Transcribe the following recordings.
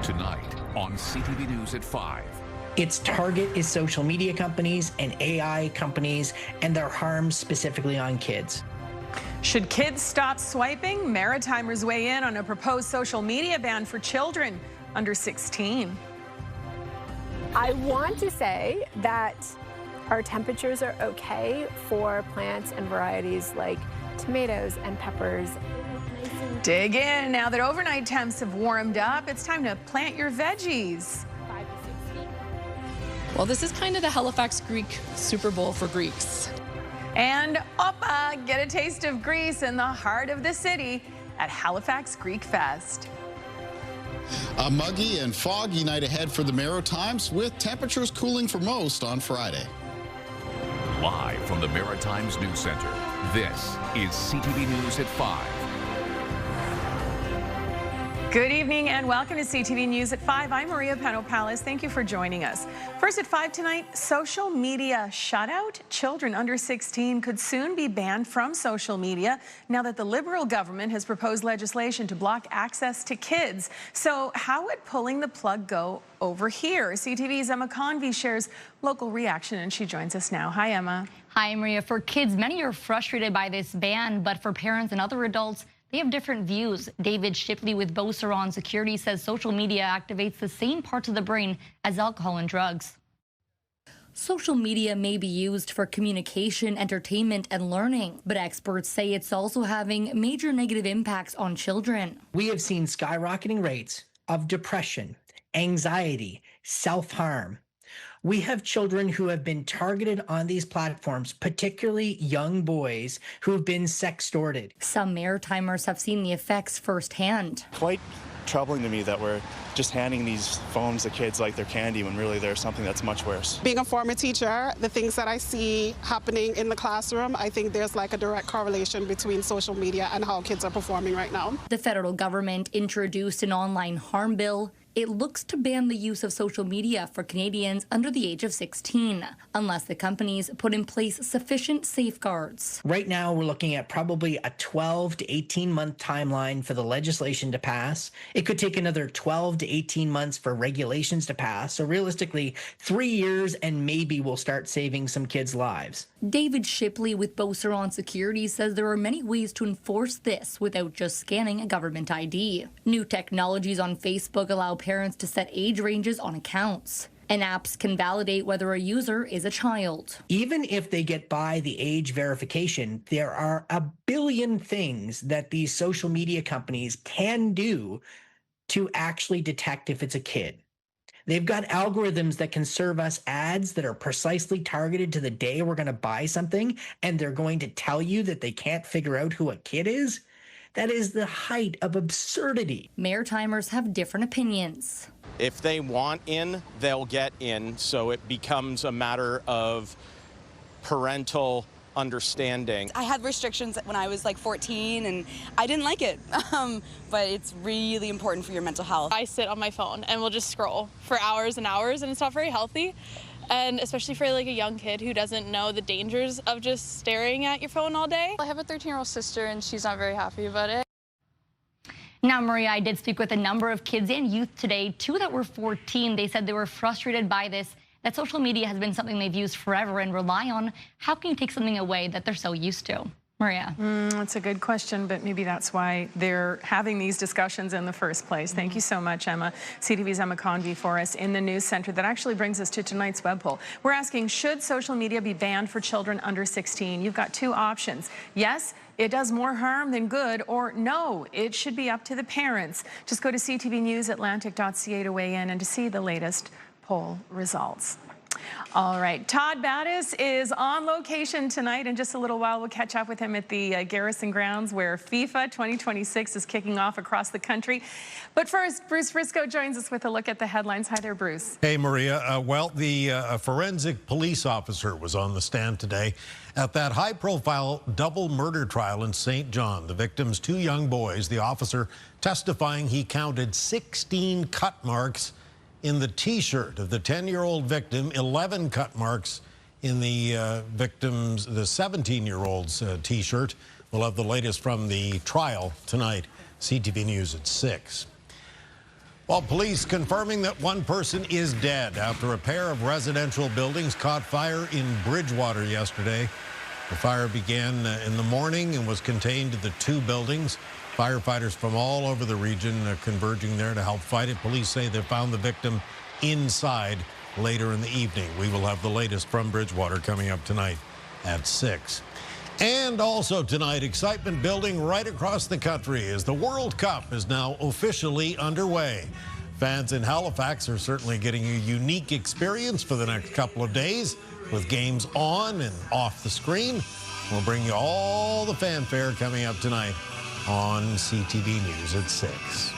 Tonight on CTV News at 5. Its target is social media companies and AI companies and their harm specifically on kids. Should kids stop swiping? Maritimers weigh in on a proposed social media ban for children under 16. I want to say that our temperatures are okay for plants and varieties like tomatoes and peppers. Dig in. Now that overnight temps have warmed up, it's time to plant your veggies. Well, this is kind of the Halifax Greek Super Bowl for Greeks. And Oppa, get a taste of Greece in the heart of the city at Halifax Greek Fest. A muggy and foggy night ahead for the Maritimes, with temperatures cooling for most on Friday. Live from the Maritimes News Center, this is CTV News at 5. Good evening and welcome to CTV News at 5. I'm Maria Pano-Palace. Thank you for joining us. First at 5 tonight, social media shutout. Children under 16 could soon be banned from social media now that the Liberal government has proposed legislation to block access to kids. So how would pulling the plug go over here? CTV's Emma Convey shares local reaction and she joins us now. Hi, Emma. Hi, Maria. For kids, many are frustrated by this ban, but for parents and other adults, they have different views. David Shipley with Beauceron Security says social media activates the same parts of the brain as alcohol and drugs. Social media may be used for communication, entertainment, and learning, but experts say it's also having major negative impacts on children. We have seen skyrocketing rates of depression, anxiety, self-harm. We have children who have been targeted on these platforms, particularly young boys who have been sextorted. Some Maritimers have seen the effects firsthand. Quite troubling to me that we're just handing these phones to kids like they're candy when really there's something that's much worse. Being a former teacher, the things that I see happening in the classroom, I think there's like a direct correlation between social media and how kids are performing right now. The federal government introduced an online harm bill. It looks to ban the use of social media for Canadians under the age of 16, unless the companies put in place sufficient safeguards. Right now, we're looking at probably a 12 to 18-month timeline for the legislation to pass. It could take another 12 to 18 months for regulations to pass. So realistically, 3 years and maybe we'll start saving some kids' lives. David Shipley with Beauceron Security says there are many ways to enforce this without just scanning a government ID. New technologies on Facebook allow parents to set age ranges on accounts, and apps can validate whether a user is a child. Even if they get by the age verification, there are a billion things that these social media companies can do to actually detect if it's a kid. They've got algorithms that can serve us ads that are precisely targeted to the day we're going to buy something, and they're going to tell you that they can't figure out who a kid is. That is the height of absurdity. Maritimers have different opinions. If they want in, they'll get in, so it becomes a matter of parental understanding. I had restrictions when I was like 14 and I didn't like it, but it's really important for your mental health. I sit on my phone and will just scroll for hours and hours, and it's not very healthy. And especially for like a young kid who doesn't know the dangers of just staring at your phone all day. I have a 13-year-old sister and she's not very happy about it. Now, Maria, I did speak with a number of kids and youth today, 2 that were 14. They said they were frustrated by this, that social media has been something they've used forever and rely on. How can you take something away that they're so used to? Maria. That's a good question, but maybe that's why they're having these discussions in the first place. Thank you so much, Emma. CTV's Emma Convey for us in the news center. That actually brings us to tonight's web poll. We're asking, should social media be banned for children under 16? You've got 2 options. Yes, it does more harm than good, or no, it should be up to the parents. Just go to ctvnewsatlantic.ca to weigh in and to see the latest poll results. All right, Todd Battis is on location tonight. In just a little while, we'll catch up with him at the Garrison Grounds where FIFA 2026 is kicking off across the country. But first, Bruce Frisco joins us with a look at the headlines. Hi there, Bruce. Hey, Maria. Well, the forensic police officer was on the stand today at that high-profile double murder trial in St. John. The victims, 2 young boys. The officer testifying he counted 16 cut marks in the T-shirt of the 10-year-old victim, 11 cut marks in the victim's, the 17-year-old's T-shirt. We'll have the latest from the trial tonight. CTV News at 6. Well, police confirming that one person is dead after a pair of residential buildings caught fire in Bridgewater yesterday. The fire began in the morning and was contained to the two buildings. Firefighters from all over the region converging there to help fight it. Police say they found the victim inside later in the evening. We will have the latest from Bridgewater coming up tonight at 6. And also tonight, excitement building right across the country as the World Cup is now officially underway. Fans in Halifax are certainly getting a unique experience for the next couple of days with games on and off the screen. We'll bring you all the fanfare coming up tonight on CTV News at 6.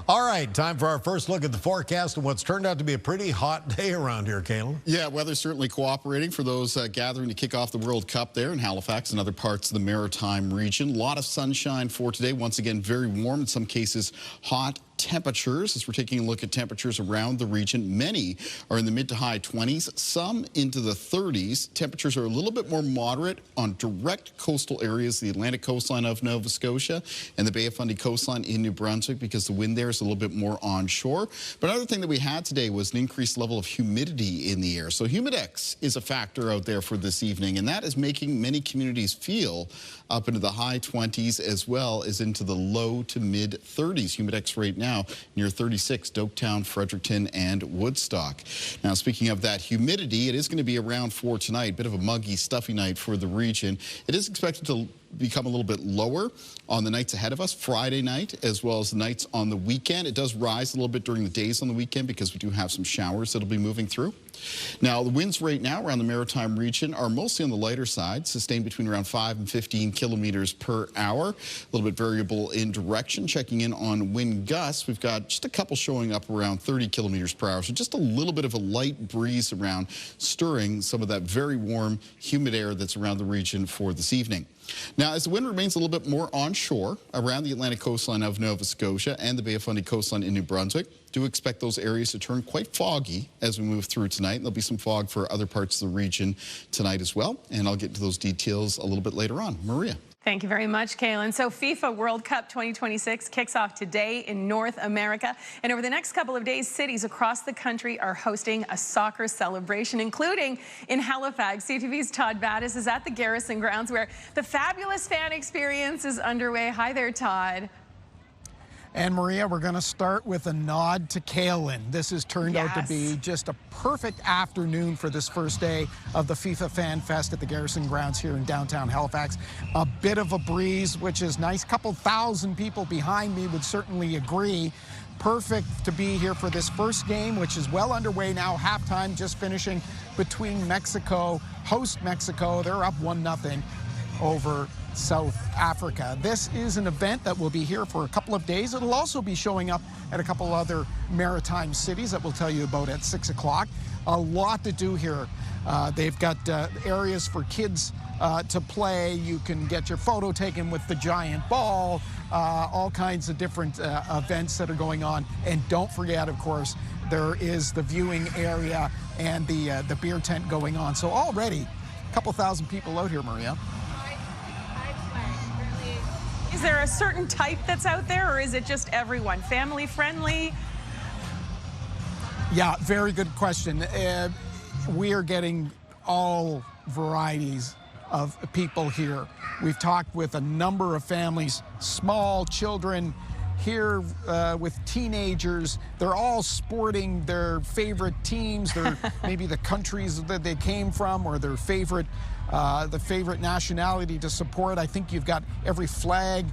All right, time for our first look at the forecast and what's turned out to be a pretty hot day around here, Kalen. Yeah, weather's certainly cooperating for those gathering to kick off the World Cup there in Halifax and other parts of the Maritime region. A lot of sunshine for today. Once again, very warm, in some cases hot temperatures. As we're taking a look at temperatures around the region, many are in the mid to high 20s, some into the 30s. Temperatures are a little bit more moderate on direct coastal areas, the Atlantic coastline of Nova Scotia and the Bay of Fundy coastline in New Brunswick, because the wind there is a little bit more onshore. But another thing that we had today was an increased level of humidity in the air. So humidex is a factor out there for this evening, and that is making many communities feel up into the high 20s as well as into the low to mid 30s. Humidex right now near 36, Doketown, Fredericton, and Woodstock. Now, speaking of that humidity, it is going to be around for tonight. Bit of a muggy, stuffy night for the region. It is expected to become a little bit lower on the nights ahead of us, Friday night, as well as the nights on the weekend. It does rise a little bit during the days on the weekend because we do have some showers that'll be moving through. Now, the winds right now around the Maritime region are mostly on the lighter side, sustained between around 5 and 15 kilometers per hour. A little bit variable in direction. Checking in on wind gusts, we've got just a couple showing up around 30 kilometers per hour. So just a little bit of a light breeze around, stirring some of that very warm, humid air that's around the region for this evening. Now, as the wind remains a little bit more onshore around the Atlantic coastline of Nova Scotia and the Bay of Fundy coastline in New Brunswick, do expect those areas to turn quite foggy as we move through tonight. There'll be some fog for other parts of the region tonight as well, and I'll get to those details a little bit later on. Maria. Thank you very much, Kalen. So FIFA World Cup 2026 kicks off today in North America. And over the next couple of days, cities across the country are hosting a soccer celebration, including in Halifax. CTV's Todd Battis is at the Garrison Grounds, where the fabulous fan experience is underway. Hi there, Todd. And Maria, we're going to start with a nod to Kalen. This has turned out to be just a perfect afternoon for this first day of the FIFA Fan Fest at the Garrison Grounds here in downtown Halifax. A bit of a breeze, which is nice. Couple thousand people behind me would certainly agree. Perfect to be here for this first game, which is well underway now. Halftime just finishing between Mexico, host Mexico. They're up 1-0 over South Africa. This is an event that will be here for a couple of days. It'll also be showing up at a couple other maritime cities that we'll tell you about at 6 o'clock. A lot to do here. They've got areas for kids to play. You can get your photo taken with the giant ball, all kinds of different events that are going on. And don't forget, of course, there is the viewing area and the beer tent going on. So already a couple thousand people out here, Maria. Is there a certain type that's out there, or is it just everyone? Family friendly? Yeah, very good question. We are getting all varieties of people here. We've talked with a number of families, small children here with teenagers. They're all sporting their favorite teams, their maybe the countries that they came from, or their favorite the favorite nationality to support. I think you've got every flag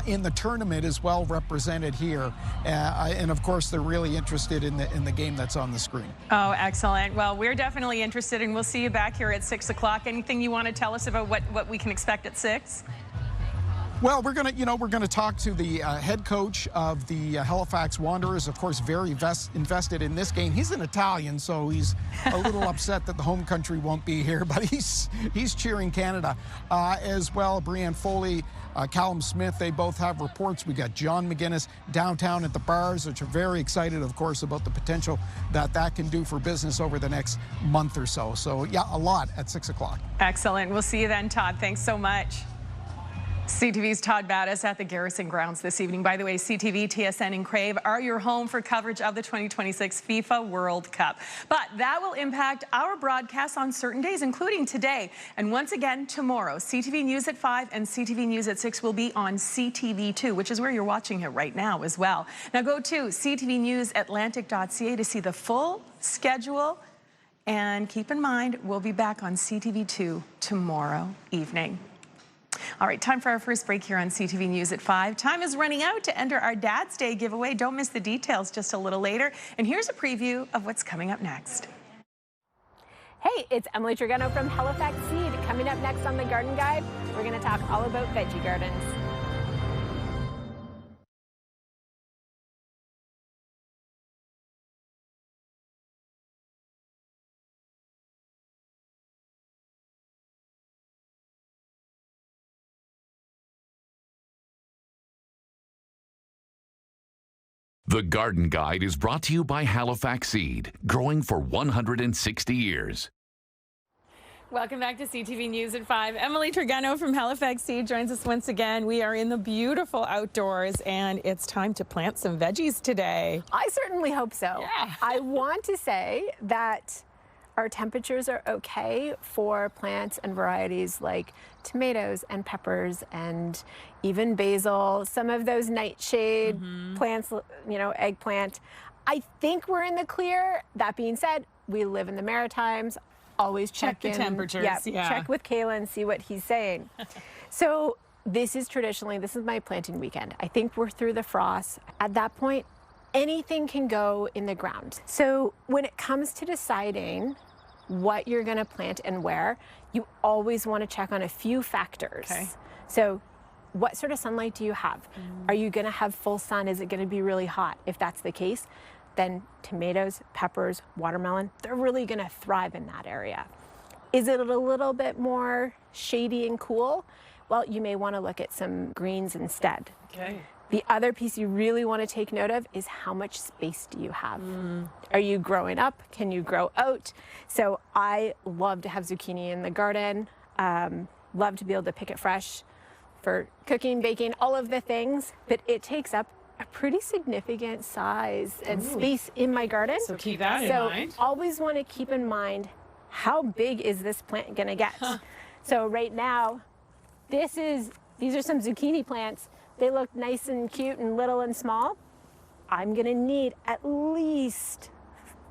in the tournament is well represented here, and of course they're really interested in the game that's on the screen. Oh, excellent. Well, we're definitely interested, and we'll see you back here at 6 o'clock. Anything you want to tell us about what we can expect at 6? Well, we're gonna talk to the head coach of the Halifax Wanderers. Of course, very invested in this game. He's an Italian, so he's a little upset that the home country won't be here, but he's cheering Canada as well. Brianne Foley, Callum Smith, they both have reports. We got John McGuinness downtown at the bars, which are very excited, of course, about the potential that can do for business over the next month or so. So yeah, a lot at 6 o'clock. Excellent. We'll see you then, Todd. Thanks so much. CTV's Todd Battis at the Garrison Grounds this evening. By the way, CTV, TSN, and Crave are your home for coverage of the 2026 FIFA World Cup. But that will impact our broadcasts on certain days, including today. And once again, tomorrow, CTV News at 5 and CTV News at 6 will be on CTV2, which is where you're watching it right now as well. Now go to ctvnewsatlantic.ca to see the full schedule. And keep in mind, we'll be back on CTV2 tomorrow evening. All right, time for our first break here on CTV News at 5. Time is running out to enter our Dad's Day giveaway. Don't miss the details just a little later. And here's a preview of what's coming up next. Hey, it's Emily Trigano from Halifax Seed. Coming up next on The Garden Guide, we're going to talk all about veggie gardens. The Garden Guide is brought to you by Halifax Seed, growing for 160 years. Welcome back to CTV News at 5. Emily Trigano from Halifax Seed joins us once again. We are in the beautiful outdoors, and it's time to plant some veggies today. I certainly hope so. Yeah. I want to say that our temperatures are okay for plants and varieties like tomatoes and peppers and even basil, some of those nightshade plants, you know, eggplant. I think we're in the clear. That being said, we live in the Maritimes. Always check the in. temperatures. Yeah. Check with Kayla, see what he's saying. So this is my planting weekend. I think we're through the frost. At that point, anything can go in the ground. So when it comes to deciding what you're going to plant and where, you always want to check on a few factors. Okay. So what sort of sunlight do you have? Are you going to have full sun? Is it going to be really hot? If that's the case, then tomatoes, peppers, watermelon, they're really going to thrive in that area. Is it a little bit more shady and cool? Well, you may want to look at some greens instead. Okay. The other piece you really want to take note of is how much space do you have? Are you growing up? Can you grow out? So I love to have zucchini in the garden, love to be able to pick it fresh for cooking, baking, all of the things, but it takes up a pretty significant size and space in my garden. So keep that in mind. So always want to keep in mind, how big is this plant going to get? So right now, these are some zucchini plants. They look nice and cute and little and small. I'm going to need at least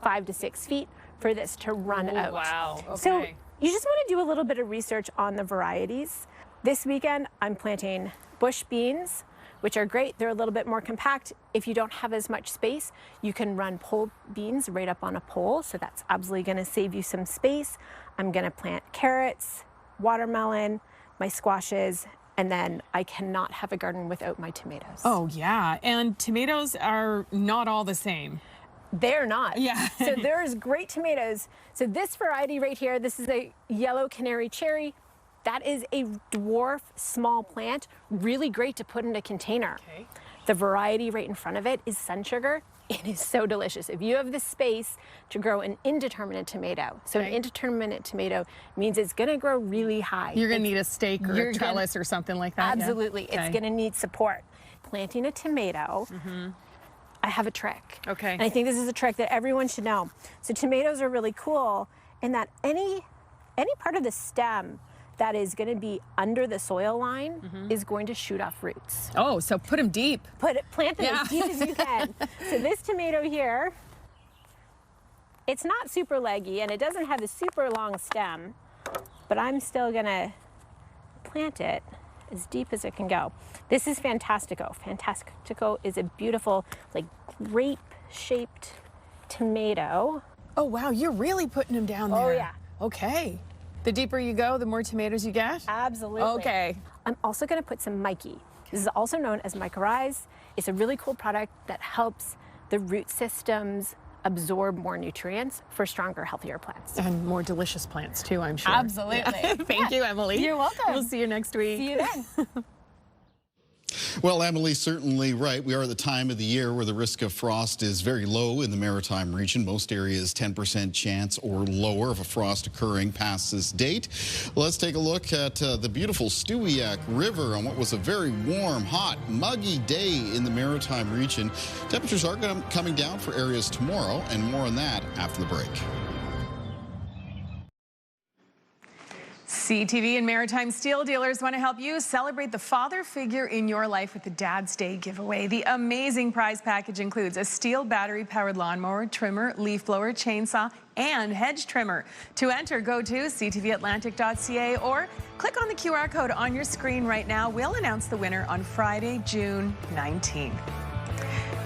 5 to 6 feet for this to run out. Wow. Okay. So you just want to do a little bit of research on the varieties. This weekend, I'm planting bush beans, which are great. They're a little bit more compact. If you don't have as much space, you can run pole beans right up on a pole. So that's absolutely going to save you some space. I'm going to plant carrots, watermelon, my squashes, and then I cannot have a garden without my tomatoes. Oh, yeah. And tomatoes are not all the same. They're not. Yeah. So there's great tomatoes. So this variety right here, this is a yellow canary cherry. That is a dwarf small plant, really great to put in a container. Okay. The variety right in front of it is sun sugar. It is so delicious. If you have the space to grow an indeterminate tomato, so an indeterminate tomato means it's going to grow really high. You're going to need a stake or a trellis or something like that. Absolutely. Yeah? It's going to need support. Planting a tomato, I have a trick. Okay. And I think this is a trick that everyone should know. So tomatoes are really cool in that any part of the stem that is going to be under the soil line is going to shoot off roots. Oh, so put them deep. Plant them as deep as you can. So this tomato here, it's not super leggy and it doesn't have a super long stem, but I'm still going to plant it as deep as it can go. This is Fantastico. Fantastico is a beautiful, like, grape-shaped tomato. Oh, wow, you're really putting them down there. Oh, yeah. Okay. The deeper you go, the more tomatoes you get? Absolutely. Okay. I'm also going to put some Mikey. This is also known as mycorrhiza. It's a really cool product that helps the root systems absorb more nutrients for stronger, healthier plants. And more delicious plants too, I'm sure. Absolutely. Yeah. Thank you, Emily. You're welcome. We'll see you next week. See you then. Well, Emily's certainly right. We are at the time of the year where the risk of frost is very low in the Maritime region. Most areas 10% chance or lower of a frost occurring past this date. Let's take a look at the beautiful Stewiacke River on what was a very warm, hot, muggy day in the Maritime region. Temperatures are coming down for areas tomorrow, and more on that after the break. CTV and Maritime Steel Dealers want to help you celebrate the father figure in your life with the Dad's Day giveaway. The amazing prize package includes a steel battery-powered lawnmower, trimmer, leaf blower, chainsaw, and hedge trimmer. To enter, go to ctvatlantic.ca or click on the QR code on your screen right now. We'll announce the winner on Friday, June 19th.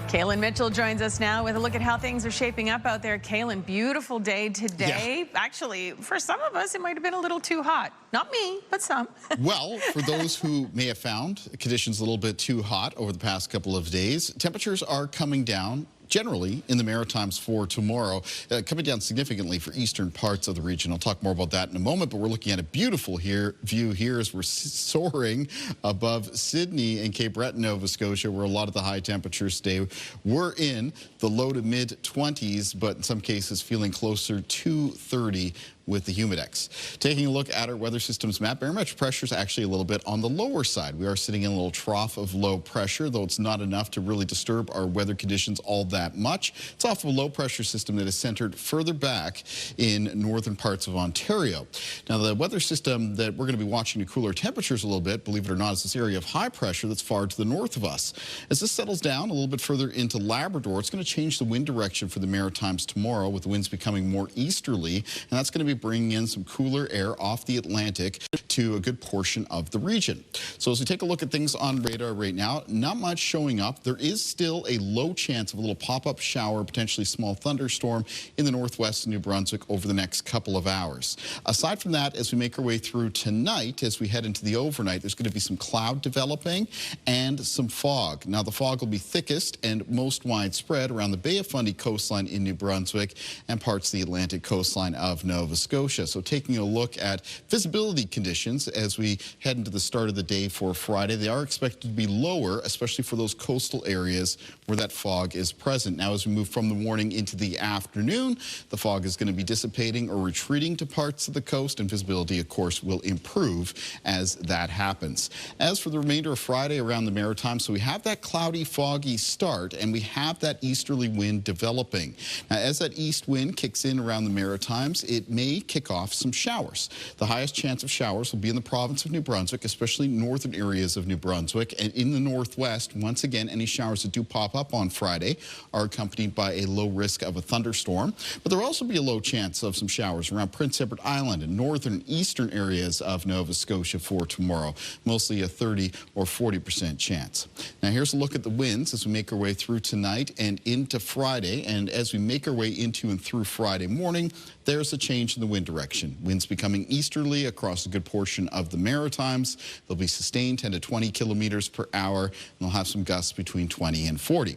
Kaylin Mitchell joins us now with a look at how things are shaping up out there. Kaylin, beautiful day today. Yeah. Actually, for some of us, it might have been a little too hot. Not me, but some. Well, for those who may have found conditions a little bit too hot over the past couple of days, temperatures are coming down generally in the Maritimes for tomorrow, coming down significantly for eastern parts of the region. I'll talk more about that in a moment, but we're looking at a beautiful view here as we're soaring above Sydney and Cape Breton, Nova Scotia, where a lot of the high temperatures today were in the low to mid 20s, but in some cases feeling closer to 30 with the humidex. Taking a look at our weather systems map, barometric pressure is actually a little bit on the lower side. We are sitting in a little trough of low pressure, though it's not enough to really disturb our weather conditions all that much. It's off of a low pressure system that is centered further back in northern parts of Ontario. Now, the weather system that we're going to be watching to cooler temperatures a little bit, believe it or not, is this area of high pressure that's far to the north of us. As this settles down a little bit further into Labrador, it's going to change the wind direction for the Maritimes tomorrow, with the winds becoming more easterly, and that's going to be bringing in some cooler air off the Atlantic to a good portion of the region. So as we take a look at things on radar right now, not much showing up. There is still a low chance of a little pop-up shower, potentially small thunderstorm in the northwest of New Brunswick over the next couple of hours. Aside from that, as we make our way through tonight, as we head into the overnight, there's going to be some cloud developing and some fog. Now, the fog will be thickest and most widespread around the Bay of Fundy coastline in New Brunswick and parts of the Atlantic coastline of Nova Scotia. So taking a look at visibility conditions as we head into the start of the day for Friday, they are expected to be lower, especially for those coastal areas where that fog is present. Now, as we move from the morning into the afternoon, the fog is going to be dissipating or retreating to parts of the coast, and visibility, of course, will improve as that happens. As for the remainder of Friday around the Maritimes, so we have that cloudy, foggy start, and we have that easterly wind developing. Now, as that east wind kicks in around the Maritimes, it may kick off some showers. The highest chance of showers will be in the province of New Brunswick, especially northern areas of New Brunswick, and in the northwest. Once again, any showers that do pop up on Friday are accompanied by a low risk of a thunderstorm, but there will also be a low chance of some showers around Prince Edward Island and northern eastern areas of Nova Scotia for tomorrow, mostly a 30 or 40% chance. Now, here's a look at the winds as we make our way through tonight and into Friday, and as we make our way into and through Friday morning, there's a change in the wind direction. Winds becoming easterly across a good portion of the Maritimes. They'll be sustained 10 to 20 kilometers per hour, and they'll have some gusts between 20 and 40.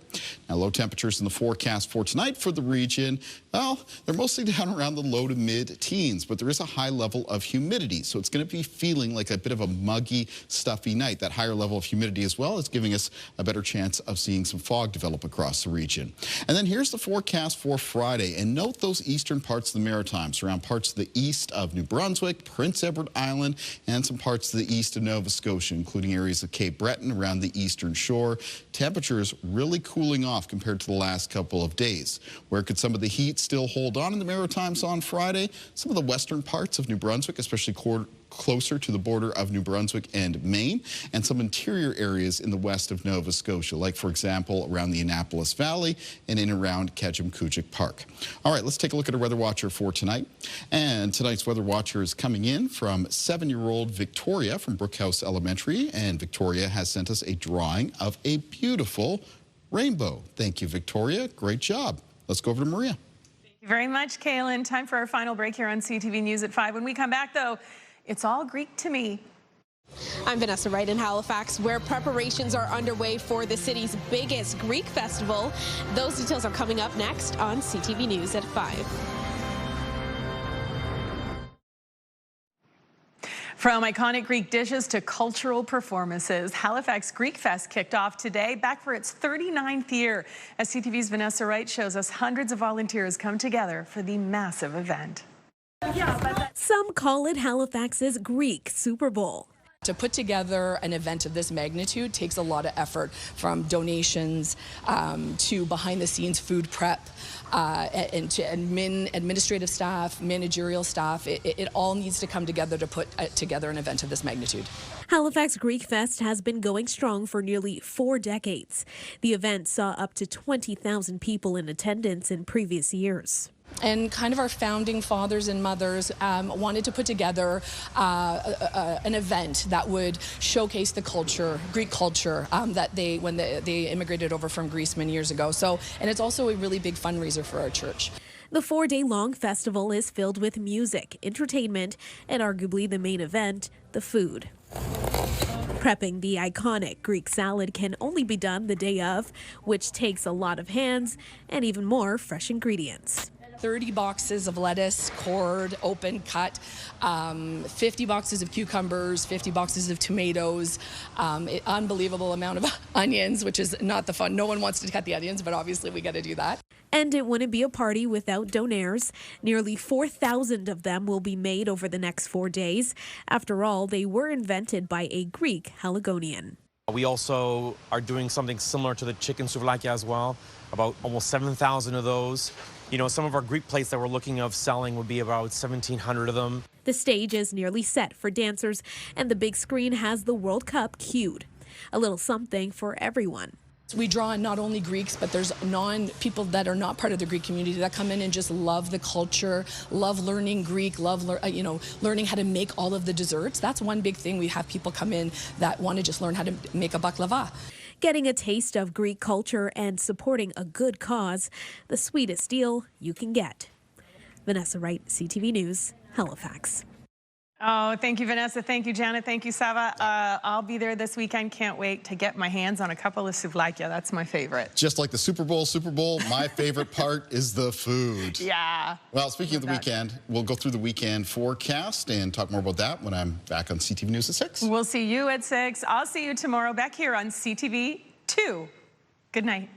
Now, low temperatures in the forecast for tonight for the region, well, they're mostly down around the low to mid-teens, but there is a high level of humidity, so it's going to be feeling like a bit of a muggy, stuffy night. That higher level of humidity as well is giving us a better chance of seeing some fog develop across the region. And then here's the forecast for Friday, and note those eastern parts of the Maritimes, around parts of the east of New Brunswick, Prince Edward Island, and some parts of the east of Nova Scotia, including areas of Cape Breton around the eastern shore. Temperatures really cooling off compared to the last couple of days. Where could some of the heat still hold on in the Maritimes on Friday? Some of the western parts of New Brunswick, especially closer to the border of New Brunswick and Maine, and some interior areas in the west of Nova Scotia, like, for example, around the Annapolis Valley and in around Ketchum-Kuchik Park. All right, let's take a look at our weather watcher for tonight. And tonight's weather watcher is coming in from 7-year-old Victoria from Brookhouse Elementary, and Victoria has sent us a drawing of a beautiful rainbow. Thank you, Victoria. Great job. Let's go over to Maria. Thank you very much, Kaylin. Time for our final break here on CTV News at 5. When we come back, though, it's all Greek to me. I'm Vanessa Wright in Halifax, where preparations are underway for the city's biggest Greek festival. Those details are coming up next on CTV News at 5. From iconic Greek dishes to cultural performances, Halifax Greek Fest kicked off today, back for its 39th year. As CTV's Vanessa Wright shows us, hundreds of volunteers come together for the massive event. Some call it Halifax's Greek Super Bowl. To put together an event of this magnitude takes a lot of effort, from donations to behind-the-scenes food prep and to administrative staff, managerial staff. It all needs to come together to put together an event of this magnitude. Halifax Greek Fest has been going strong for nearly 4 decades. The event saw up to 20,000 people in attendance in previous years. And kind of our founding fathers and mothers wanted to put together an event that would showcase the culture, Greek culture, that when they immigrated over from Greece many years ago. And it's also a really big fundraiser for our church. The 4-day-long festival is filled with music, entertainment, and arguably the main event, the food. Prepping the iconic Greek salad can only be done the day of, which takes a lot of hands and even more fresh ingredients. 30 boxes of lettuce, cored, open, cut, 50 boxes of cucumbers, 50 boxes of tomatoes, unbelievable amount of onions, which is not the fun. No one wants to cut the onions, but obviously we got to do that. And it wouldn't be a party without donaires. Nearly 4,000 of them will be made over the next 4 days. After all, they were invented by a Greek Haligonian. We also are doing something similar to the chicken souvlaki as well, about almost 7,000 of those. You know, some of our Greek plates that we're looking of selling would be about 1,700 of them. The stage is nearly set for dancers, and the big screen has the World Cup cued. A little something for everyone. We draw in not only Greeks, but there's people that are not part of the Greek community that come in and just love the culture, love learning Greek, love learning how to make all of the desserts. That's one big thing. We have people come in that want to just learn how to make a baklava. Getting a taste of Greek culture and supporting a good cause, the sweetest deal you can get. Vanessa Wright, CTV News, Halifax. Oh, thank you, Vanessa. Thank you, Janet. Thank you, Sava. I'll be there this weekend. Can't wait to get my hands on a couple of souvlakia. That's my favorite. Just like the Super Bowl, my favorite part is the food. Yeah. Well, speaking of the weekend, we'll go through the weekend forecast and talk more about that when I'm back on CTV News at 6. We'll see you at 6. I'll see you tomorrow back here on CTV 2. Good night.